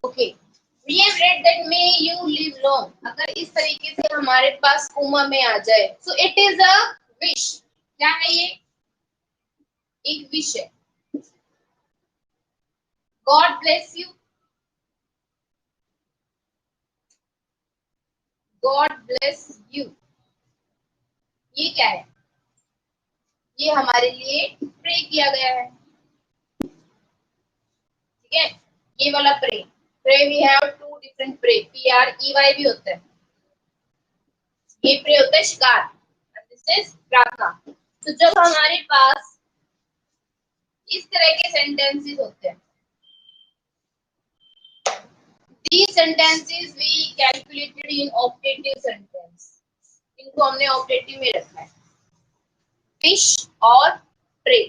Okay, we have read that may you live long. अगर इस तरीके से हमारे पास कोमा में आ जाए, so it is a wish. क्या है ये? एक विश है। God bless you, God bless you, ये क्या है? ये हमारे लिए प्रे किया गया है। ठीक है, ये वाला pray, pray we have two different pray, P R E Y भी होता है। ये प्रे होता है शिकार, दिस इज प्रार्थना। तो जब हमारे पास इस तरह के सेंटेंसेस होते हैं, these sentences we calculated in optative sentence, इनको हमने ऑप्टेटिव में रखा है। विश और प्रे,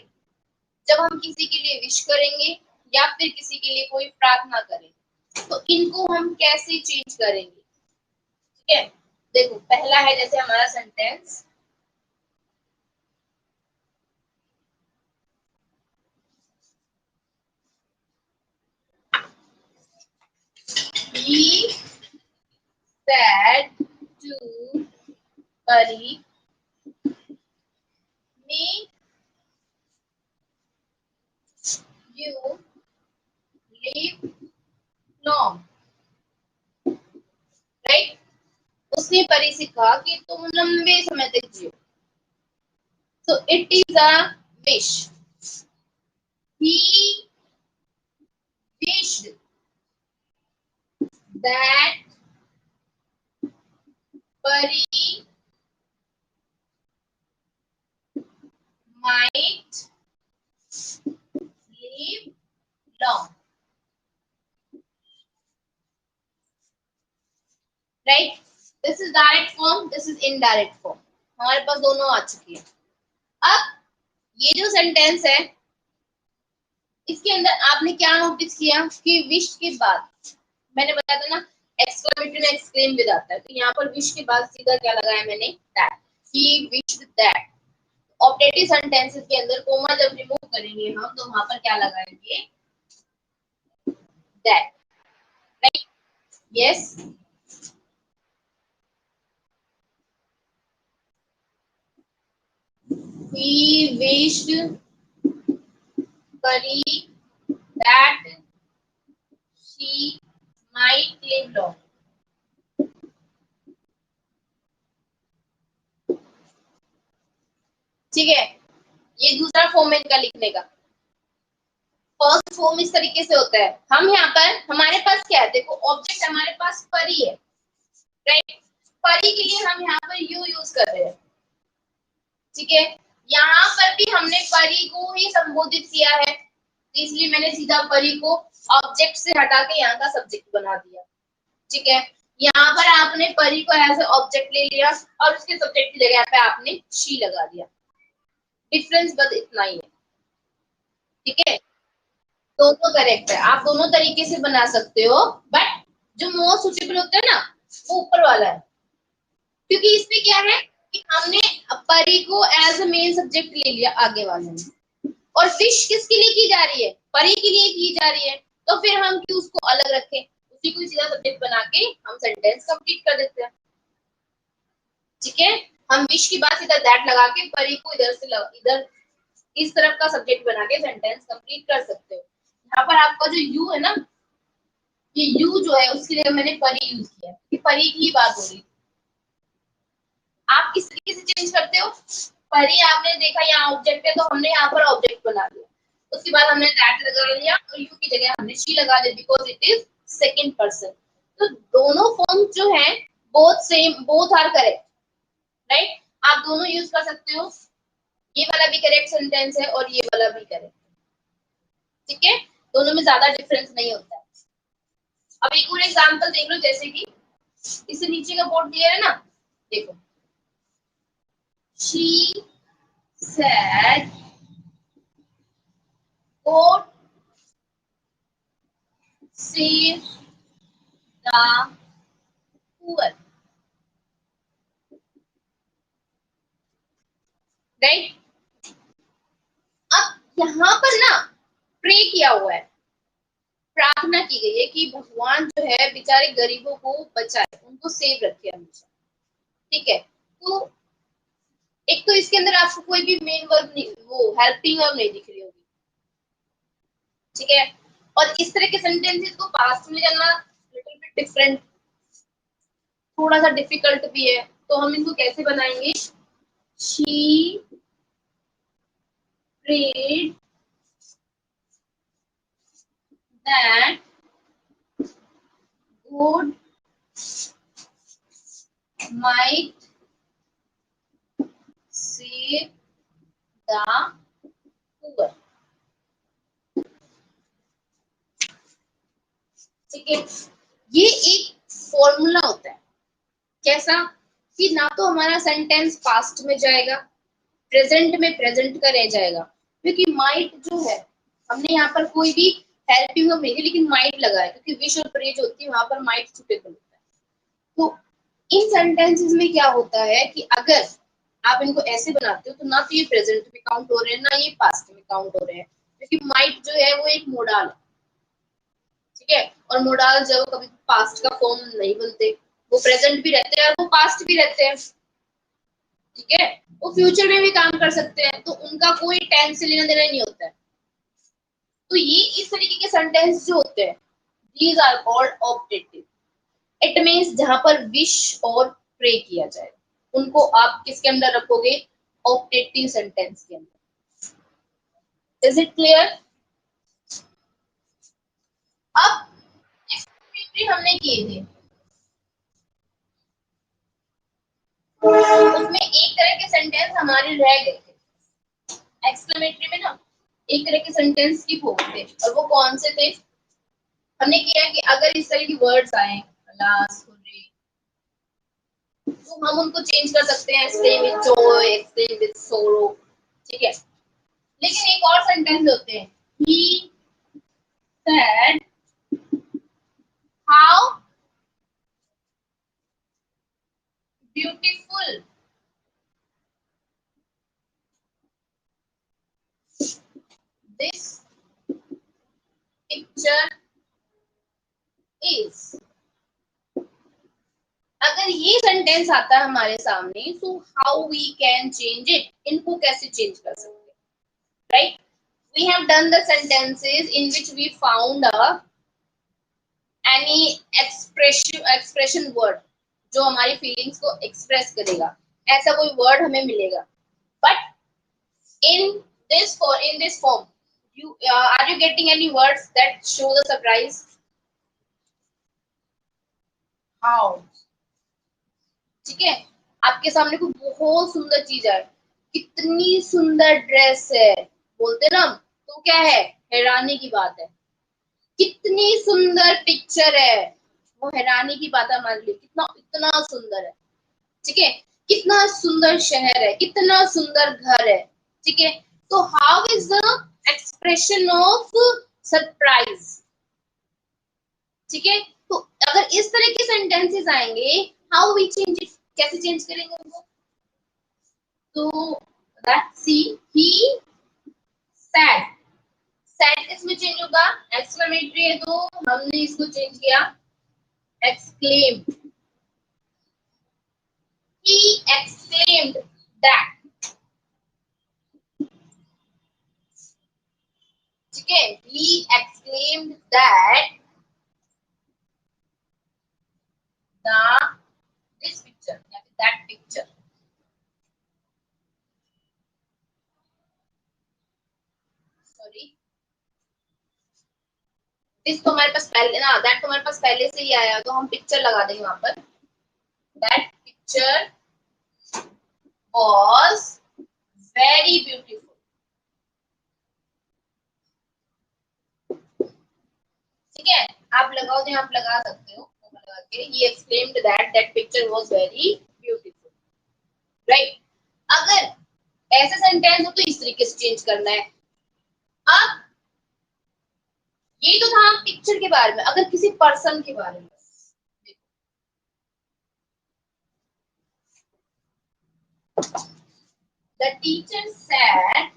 जब हम किसी के लिए विश करेंगे या फिर किसी के लिए कोई प्रार्थना करेंगे, तो इनको हम कैसे चेंज करेंगे? ठीक है, देखो पहला है जैसे हमारा sentence, he said to Pari, may you live long, right? उसने परी से कहा कि तुम लंबे समय तक जियो। So it is a wish. He wished that Pari might live long. Right? This is direct form, this is indirect form. हमारे पास दोनों आ चुकी है। अब ये जो सेंटेंस है, इसके अंदर आपने क्या नोटिस किया कि विश के बाद मैंने बताया था ना, एक्सक्लेमेटरी में एक्सक्लेम विद आता है, तो यहाँ पर विश के बाद सीधा क्या लगाया मैंने? That, he wished that. Optative sentences के अंदर कोमा जब रिमूव करेंगे हम, तो वहां पर क्या लगाएंगे? That, right? Yes, he wished Pari that she might live long. ठीक है, ये दूसरा फॉर्म है इनका लिखने का। फर्स्ट फॉर्म इस तरीके से होता है, हम यहाँ पर हमारे पास क्या है? देखो ऑब्जेक्ट हमारे पास परी है, राइट? परी के लिए हम यहाँ पर यू यूज कर रहे हैं। ठीक है, यहाँ पर भी हमने परी को ही संबोधित किया है, तो इसलिए मैंने सीधा परी को ऑब्जेक्ट से हटा के यहाँ का सब्जेक्ट बना दिया। ठीक है, यहाँ पर आपने परी को ऐसे ऑब्जेक्ट ले लिया और उसके सब्जेक्ट की जगह पे आपने शी लगा दिया। डिफरेंस बस इतना ही है। ठीक है, दोनों करेक्ट है, आप दोनों तरीके से बना सकते हो, बट जो मोस्ट सुटेबल होता है ना, वो ऊपर वाला है, क्योंकि इसमें क्या है कि हमने परी को एज अ मेन सब्जेक्ट ले लिया आगे वाले में, और फिश किसके लिए की जा रही है? परी के लिए की जा रही है, तो फिर हम क्यों उसको अलग रखें? उसी को सीधा सब्जेक्ट बना के हम सेंटेंस कंप्लीट कर देते हैं। ठीक है, हम विश की बात सीधा दैट लगा के परी को इधर से इधर इस तरफ का सब्जेक्ट बना के सेंटेंस कंप्लीट कर सकते हो। यहाँ पर आपका जो यू है ना, ये यू जो है उसके लिए मैंने परी यूज किया, कि परी की बात हो रही। आप किस तरीके से चेंज करते हो? परी आपने देखा यहाँ ऑब्जेक्ट है, तो हमने यहाँ पर ऑब्जेक्ट बना दिया, उसके बाद हमने दैट लगा लिया और यू की जगह हमने शी लगा दी, because it is second person. तो दोनों फॉर्म जो है both same, both are correct, right? आप दोनों यूज कर सकते हो, ये वाला भी करेक्ट सेंटेंस है और ये वाला भी करेक्ट। ठीक है, दोनों में ज्यादा डिफरेंस नहीं होता है। अब एक और एग्जांपल देख लो, जैसे कि इससे नीचे का बोर्ड क्लियर है ना? देखो, she said God save the poor, right? अब यहाँ पर ना प्रे किया हुआ है, प्रार्थना की गई है कि भगवान जो है बेचारे गरीबों को बचाए, उनको सेव रखे हमेशा। ठीक है, तो एक तो इसके अंदर आपको कोई भी मेन वर्ब नहीं, वो हेल्पिंग वर्ब नहीं दिख रही होगी। ठीक है, और इस तरह के सेंटेंसेस को पास्ट में करना लिटिल बिट डिफरेंट, थोड़ा सा डिफिकल्ट भी है। तो हम इनको कैसे बनाएंगे? She prayed that God might save the poor। ठीक है, ये एक फॉर्मूला होता है। कैसा? कि ना तो हमारा सेंटेंस पास्ट में जाएगा, प्रेजेंट में प्रेजेंट का रह जाएगा, क्योंकि माइट जो है, हमने यहाँ पर कोई भी हेल्पिंग नहीं दी, लेकिन माइट लगा है, क्योंकि विश और प्रे जो होती है वहां पर माइट सुटेबल होता है। तो इन सेंटेंसेस में क्या होता है कि अगर आप इनको ऐसे बनाते हो तो ना तो ये प्रेजेंट में काउंट हो रहे हैं, ना ये पास्ट में काउंट हो रहे हैं, क्योंकि माइट जो है वो एक मोडाल है। ठीक है, और मोडाल जो कभी पास्ट का फॉर्म नहीं बनते, वो प्रेजेंट भी रहते हैं और वो पास्ट भी रहते हैं। ठीक है, वो फ्यूचर में भी काम कर सकते हैं, तो उनका कोई टेंस से लेना देना नहीं होता है। तो ये इस तरीके के सेंटेंस जो होते हैं, these are called objective. It means जहां पर विश और प्रे किया जाए, उनको आप किसके अंदर रखोगे? ऑब्जेक्टिव सेंटेंस के अंदर। Is it clear? अब एक्सक्लेमेटरी हमने किए थे, उसमें एक तरह के सेंटेंस हमारे रह गए थे। एक्सक्लेमेटरी में ना एक तरह के सेंटेंस स्किप हो गए थे, और वो कौन से थे? हमने किया कि अगर इस तरह की वर्ड्स आए, अलास, हुर्रे, तो हम उनको चेंज कर सकते हैं, explain with Joy, explain with सोरो। ठीक है, लेकिन एक और सेंटेंस होते हैं, ही said how beautiful this picture is। अगर ये सेंटेंस आता है हमारे सामने, तो how we can change it, इनको कैसे चेंज कर सकते हैं? Right, we have done the sentences in which we found any expression word जो हमारी फीलिंग्स को एक्सप्रेस करेगा, ऐसा कोई वर्ड हमें मिलेगा। But in this form, you are you getting any words that show the surprise? How? ठीक है, आपके सामने कोई बहुत सुंदर चीज है, कितनी सुंदर ड्रेस है, बोलते ना, तो क्या है? हैरानी की बात है। कितनी सुंदर पिक्चर है, वो हैरानी की बात है हमारे लिए, कितना इतना सुंदर है। ठीक है, कितना सुंदर शहर है, कितना सुंदर घर है। ठीक है, तो how is the expression of surprise? ठीक है, तो अगर इस तरह के सेंटेंसेस आएंगे, हाउ वी चेंज इट, कैसे चेंज करेंगे उनको? तो let's see, he sad, sad किसमें चेंज होगा? एक्सक्लेमेटरी है तो हमने इसको चेंज किया एक्सक्लेम। He exclaimed that. ठीक है, he exclaimed that the this picture या फिर that picture, सॉरी, this तो हमारे पास पहले ना, that तो हमारे पास पहले से ही आया, तो हम पिक्चर लगा देंगे वहां पर। that picture was very beautiful। ठीक है, आप लगाओ तो आप लगा सकते हो, लगा के he exclaimed that that picture was very beautiful। Right, अगर ऐसे सेंटेंस हो तो इस तरीके से चेंज करना है। अब ये तो था पिक्चर के बारे में, अगर किसी पर्सन के बारे में, the teacher said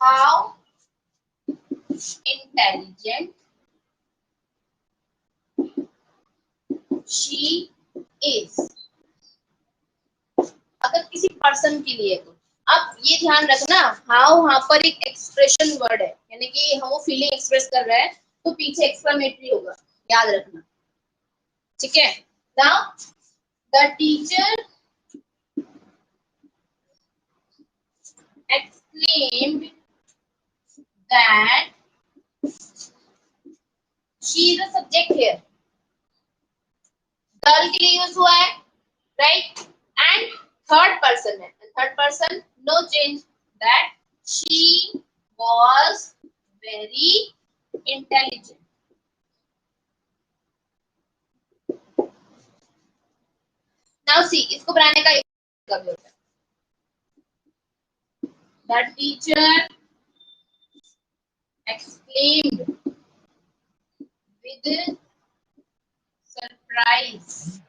how intelligent she is। अगर किसी पर्सन के लिए तो अब ये ध्यान रखना, हाउ वहां पर एक एक्सप्रेशन वर्ड है, यानी कि वो फीलिंग एक्सप्रेस कर रहा है, तो पीछे एक्सक्लेमेटरी होगा, याद रखना, ठीक है। Now the teacher exclaimed that she is a subject here, girl के लिए यूज हुआ है, राइट, एंड थर्ड पर्सन है, third person no change, that she was very intelligent। Now see, इसको बनाने का एक तरीका भी होता है, the teacher exclaimed with surprise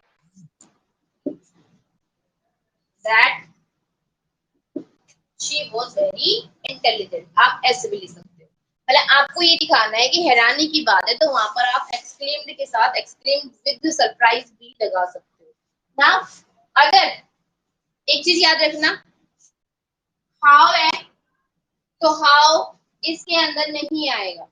that she was very intelligent। आप ऐसे भी लिख सकते हो, मतलब आपको ये दिखाना है कि हैरानी की बात है, तो वहां पर आप exclaimed के साथ exclaimed with surprise भी लगा सकते हो ना। अगर एक चीज याद रखना, हाउ है तो हाउ इसके अंदर नहीं आएगा,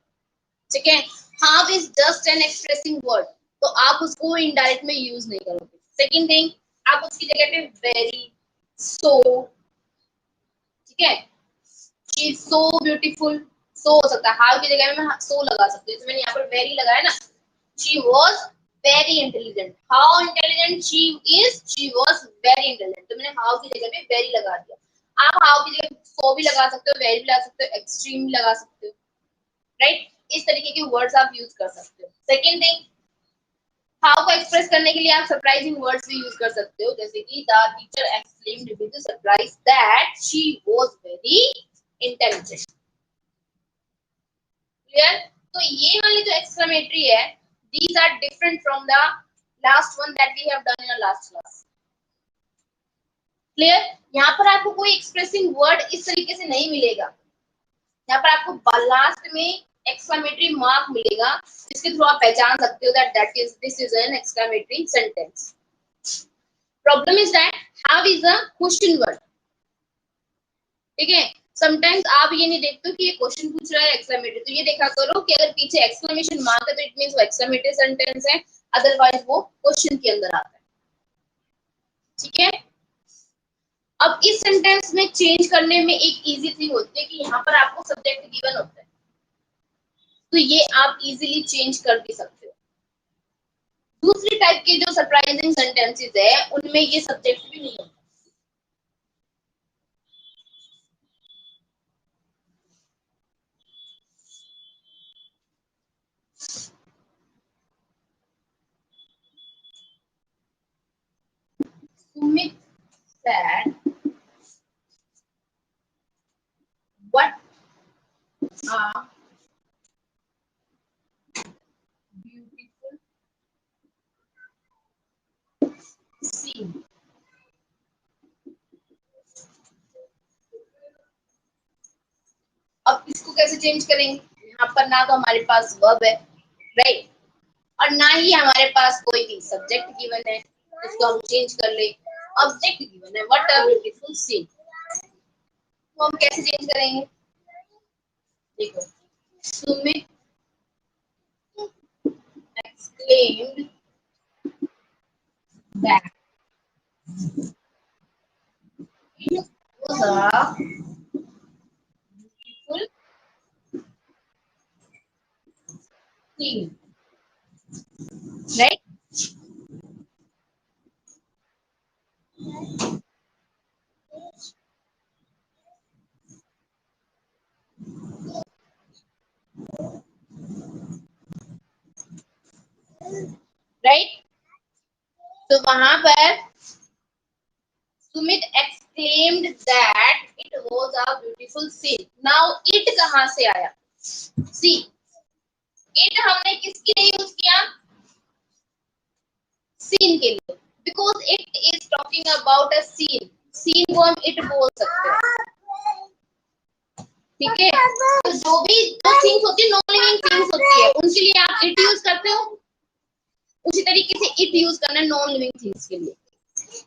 ठीक है। How is just an expressing word, तो आप उसको इनडायरेक्ट में यूज नहीं करोगे। सेकंड थिंग, आप उसकी जगह पे वेरी, सो, ठीक है, शी इज सो ब्यूटीफुल, सो हो सकता है, हाउ की जगह में मैं सो लगा सकती हूँ, तो मैंने यहाँ पर वेरी लगाया ना। She was very intelligent, how intelligent she is, she was very intelligent, तो मैंने हाउ की जगह पे वेरी लगा दिया। आप हाउ की जगह सो भी लगा सकते हो, वेरी भी लगा सकते हो, एक्सट्रीम भी लगा सकते हो, राइट। इस तरीके के वर्ड्स आप यूज कर सकते हो। सेकेंड थिंग, हाउ को एक्सप्रेस करने के लिए आप सरप्राइजिंग वर्ड्स भी यूज कर सकते हो, जैसे कि the teacher exclaimed with surprise that she was very intelligent. Clear? तो ये वाली जो एक्सक्लेमेटरी है, these are different from the last one that we have done in our last class। Clear? यहाँ पर आपको कोई एक्सप्रेसिंग वर्ड इस तरीके से नहीं मिलेगा, यहाँ पर आपको लास्ट में एक्सक्लेमेटरी मार्क मिलेगा, जिसके थ्रू आप पहचान सकते हो that this is an exclamatory sentence. Problem is that how is a question word, ठीक है। समटाइम्स आप ये नहीं देखते कि ये क्वेश्चन पूछ रहा है एक्सक्लेमेटरी, तो ये देखा करो कि अगर पीछे एक्सक्लेमेशन मार्क है तो इट मींस वो एक्सक्लेमेटरी सेंटेंस है, अदरवाइज वो क्वेश्चन के अंदर आता है, ठीक है। अब इस सेंटेंस में चेंज करने में एक इजी थिंग होती है कि यहाँ पर आपको सब्जेक्ट गिवन होता है, तो ये आप इजीली चेंज कर भी सकते हो। दूसरी टाइप के जो सरप्राइजिंग सेंटेंसेस है, उनमें ये सब्जेक्ट भी नहीं होता। Sumit said, what a beautiful scene। अब इसको कैसे चेंज करेंगे, यहाँ पर ना तो हमारे पास वर्ब है, राइट, और ना ही हमारे पास कोई भी सब्जेक्ट गिवन है, इसको हम चेंज कर ले। ऑब्जेक्ट गिवन है, व्हाट अ ब्यूटीफुल सीन, तो हम कैसे चेंज करेंगे, देखो, Sumit exclaimed that it was a beautiful scene, right? Right, तो वहां पर Sumit exclaimed that it was a beautiful scene. Now it कहां से आया, सी, इट हमने किसके लिए यूज किया, सीन के लिए, because it is talking about a scene, scene को हम इट बोल सकते हैं, ठीक है, तो जो भी जो थिंग्स होती है नॉन लिविंग थिंग्स होती है उनके लिए आप इट यूज करते हो, उसी तरीके से इट यूज करना है नॉन लिविंग थिंग्स के लिए,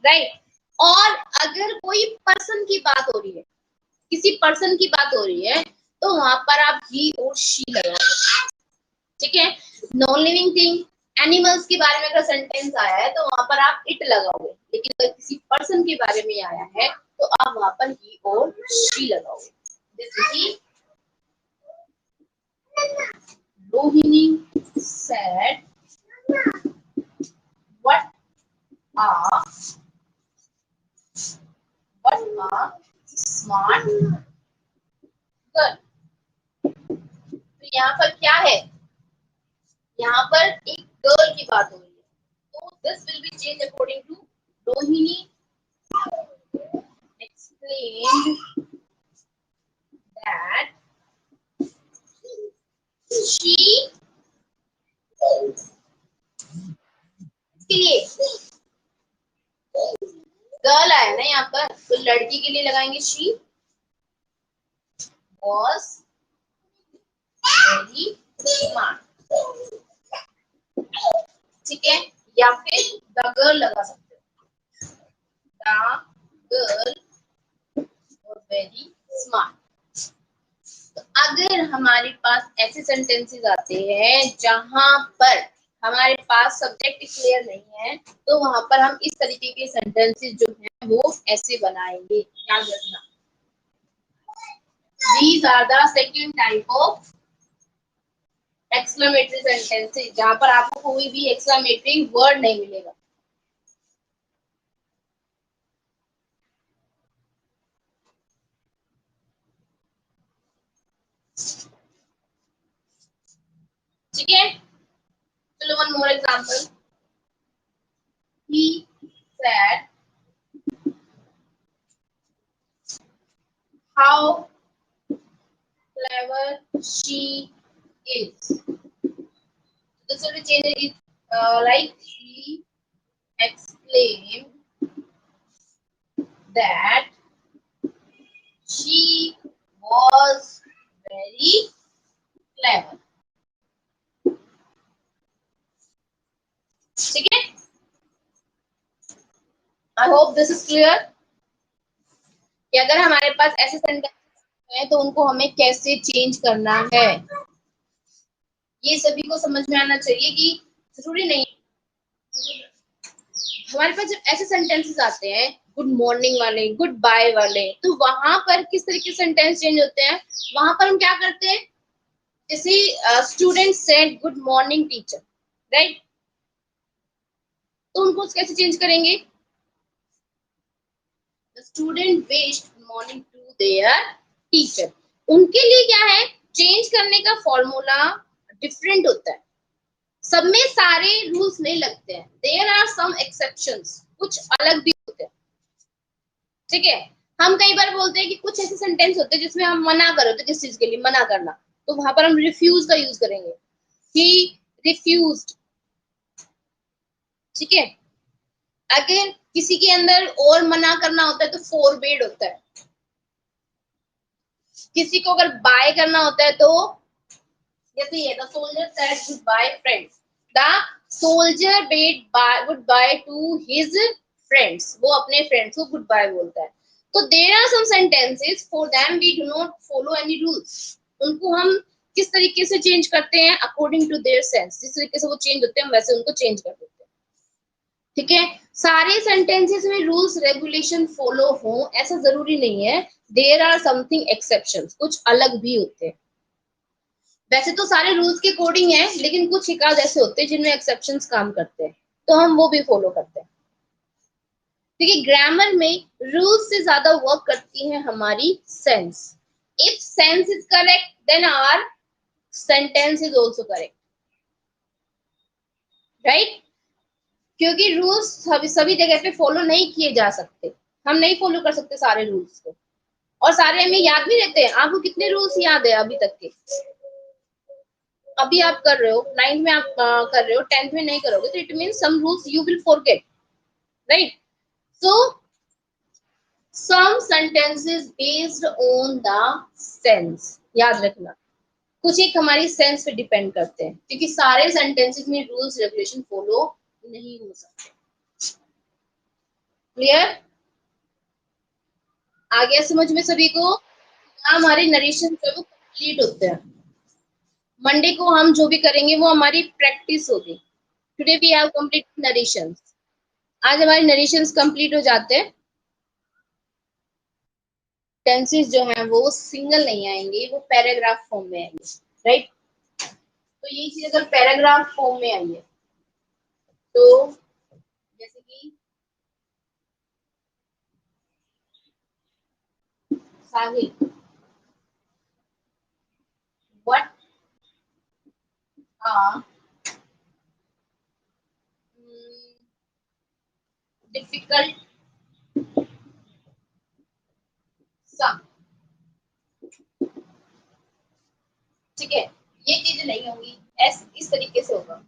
राइट। और अगर कोई पर्सन की बात हो रही है, किसी पर्सन की बात हो रही है, तो वहां पर आप ही और शी लगाओगे, ठीक है। नॉन लिविंग थिंग एनिमल्स के बारे में अगर सेंटेंस आया है तो वहां पर आप इट लगाओगे, लेकिन अगर किसी पर्सन के बारे में आया है तो आप वहां पर ही और शी लगाओगे। जैसे कि Rohini said what a smart girl। तो यहाँ पर क्या है, यहाँ पर एक गर्ल की बात हो रही है, तो this will be change according to Rohini explained that she के लिए गर्ल आया ना यहाँ पर, तो लड़की के लिए लगाएंगे she was very smart, ठीक है। या फिर द गर्ल लगा सकते हो, the girl was very smart। तो अगर हमारे पास ऐसे सेंटेंसेस आते हैं जहां पर हमारे पास सब्जेक्ट क्लियर नहीं है, तो वहां पर हम इस तरीके के सेंटेंसेस जो हैं वो ऐसे बनाएंगे, याद रखना। These are the second type of exclamatory sentences, जहां पर आपको कोई भी exclamatory word नहीं मिलेगा। ठीक है, चलो one more example. He said how clever she is। This will be changed it like he explained that she was very clever। ठीक है, I hope this is clear कि अगर हमारे पास ऐसे सेंटेंस है तो उनको हमें कैसे चेंज करना है, ये सभी को समझ में आना चाहिए कि जरूरी नहीं। हमारे पास जब ऐसे सेंटेंसेस आते हैं गुड मॉर्निंग वाले, गुड बाय वाले, तो वहां पर किस तरीके से सेंटेंस चेंज होते हैं, वहां पर हम क्या करते हैं, जैसे student said good morning teacher, right, तो उनको कैसे चेंज करेंगे, student wished good morning to their teacher. उनके लिए क्या है, चेंज करने का फॉर्मूला डिफरेंट होता है, सब में सारे रूल्स नहीं लगते हैं, देयर आर सम एक्सेप्शंस, कुछ अलग भी होते हैं, ठीक है। हम कई बार बोलते हैं कि कुछ ऐसे सेंटेंस होते हैं जिसमें हम मना करो, तो किस चीज के लिए मना करना, तो वहां पर हम रिफ्यूज का यूज करेंगे, ही रिफ्यूज्ड, ठीक है। अगर किसी के अंदर और मना करना होता है तो फोरबेड होता है, किसी को अगर बाय करना होता है तो जैसे ये the soldier said good bye friends, the soldier bade good bye to his friends, वो अपने फ्रेंड्स को गुड बाय बोलता है। तो there are some sentences for them we do not follow any rules, उनको हम किस तरीके से चेंज करते हैं अकॉर्डिंग टू देयर सेंस, जिस तरीके से वो चेंज होते हैं हम वैसे उनको चेंज कर देते हैं, ठीक है। सारे सेंटेंसेस में रूल्स रेगुलेशन फॉलो हो ऐसा जरूरी नहीं है, देयर आर समथिंग एक्सेप्शंस, कुछ अलग भी होते हैं। वैसे तो सारे रूल्स के अकॉर्डिंग है, लेकिन कुछ एकाध ऐसे होते हैं जिनमें एक्सेप्शंस काम करते हैं, तो हम वो भी फॉलो करते हैं, ठीक है। ग्रामर में रूल्स से ज्यादा वर्क करती है हमारी sense. If sense is correct then our sentence is also correct, right, क्योंकि रूल्स सभी जगह पे फॉलो नहीं किए जा सकते, हम नहीं फॉलो कर सकते सारे रूल्स को, और सारे हमें याद भी रहते हैं। आपको कितने रूल्स याद है अभी तक के, अभी आप कर रहे हो 9th में, आप कर रहे हो 10th में नहीं करोगे, तो it means some rules you will forget, right. So some sentences based on the sense, याद रखना कुछ एक हमारी सेंस पे डिपेंड करते हैं, क्योंकि सारे सेंटेंसेस में रूल्स रेगुलेशन फॉलो नहीं हो सकते। क्लियर? आ गया समझ में सभी को? हमारे नरेशन जो है वो कंप्लीट होते हैं। मंडे को हम जो भी करेंगे वो हमारी प्रैक्टिस होगी। Today we have complete narrations. आज हमारे नरेशंस कंप्लीट हो जाते हैं। टेंसेस जो हैं वो सिंगल नहीं आएंगे, वो पैराग्राफ फॉर्म में आएंगे, राइट? तो ये चीज अगर पैराग्राफ फॉर्म में आई है तो जैसे कि साहिल, व्हाट आर डिफिकल्ट सम, ठीक है? ये चीजें नहीं होंगी, इस तरीके से होगा।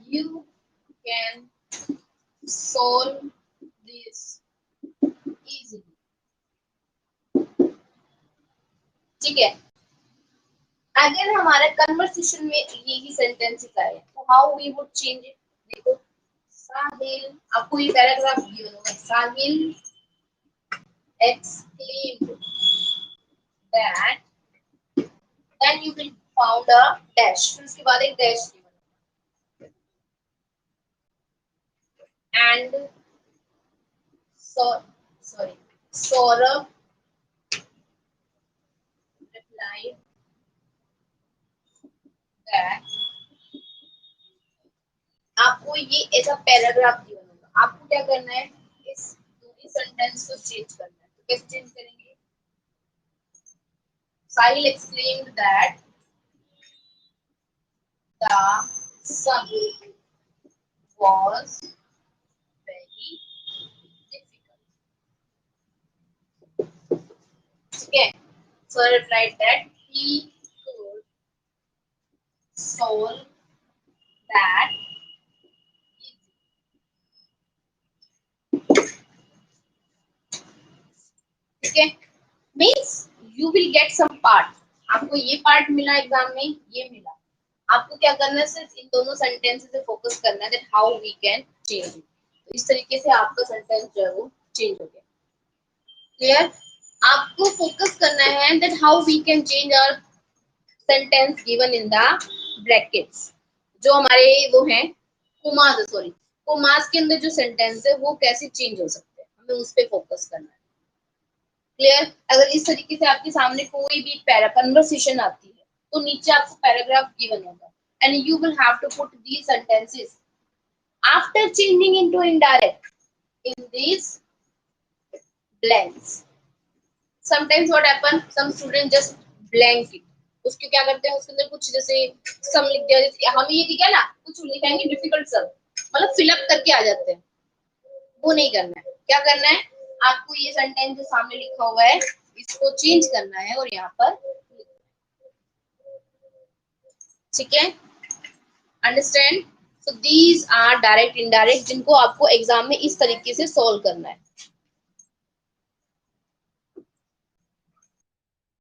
You can solve this easily, ठीक है? अगर हमारे कन्वर्सेशन में यही सेंटेंस आए तो how we would change it? देखो, साहिल, आपको ये पैराग्राफ गिवन होगा, साहिल exclaimed that, then you will found a dash, फिर उसके बाद एक dash given, and so sorry Saurabh replied that, आपको ये ऐसा पैराग्राफ गिवन होगा, आपको क्या करना है, इस पूरी सेंटेंस को चेंज करना है। तो कैसे चेंज करेंगे? Sahil exclaimed that the sum was very difficult. Okay, so I replied that he could solve that easily. Okay, means you will get some part. आपको ये पार्ट मिला एग्जाम में, ये मिला, आपको क्या करना है, सिर्फ इन दोनों सेंटेंस से फोकस करना है, that how we can change it. तो इस तरीके से आपका सेंटेंस जो है वो चेंज हो गया। क्लियर? आपको फोकस करना है that how we can change our sentence given in the brackets, जो हमारे वो हैं कोमास, सॉरी कोमास के अंदर जो सेंटेंस है वो कैसे चेंज हो सकते हैं, हमें उस पर फोकस करना है। क्लियर? अगर इस तरीके से आपके सामने कोई भी पैरा कन्वर्सेशन आती है तो नीचे आपको पैराग्राफ गिवन होगा, and you will have to put these sentences after changing into indirect in these blanks. Sometimes what happen, some student just blank it, उसके क्या करते हैं, उसके अंदर कुछ जैसे सम लिख दिया, जैसे हम ये लिखा ना, कुछ लिखेंगे डिफिकल्ट सम, मतलब फिलअप करके आ जाते हैं, वो नहीं करना है। क्या करना है, आपको ये सेंटेंस जो सामने लिखा हुआ है इसको चेंज करना है और यहाँ पर, ठीक है? Understand? So these are direct indirect, जिनको आपको एग्जाम में इस तरीके से सॉल्व करना है।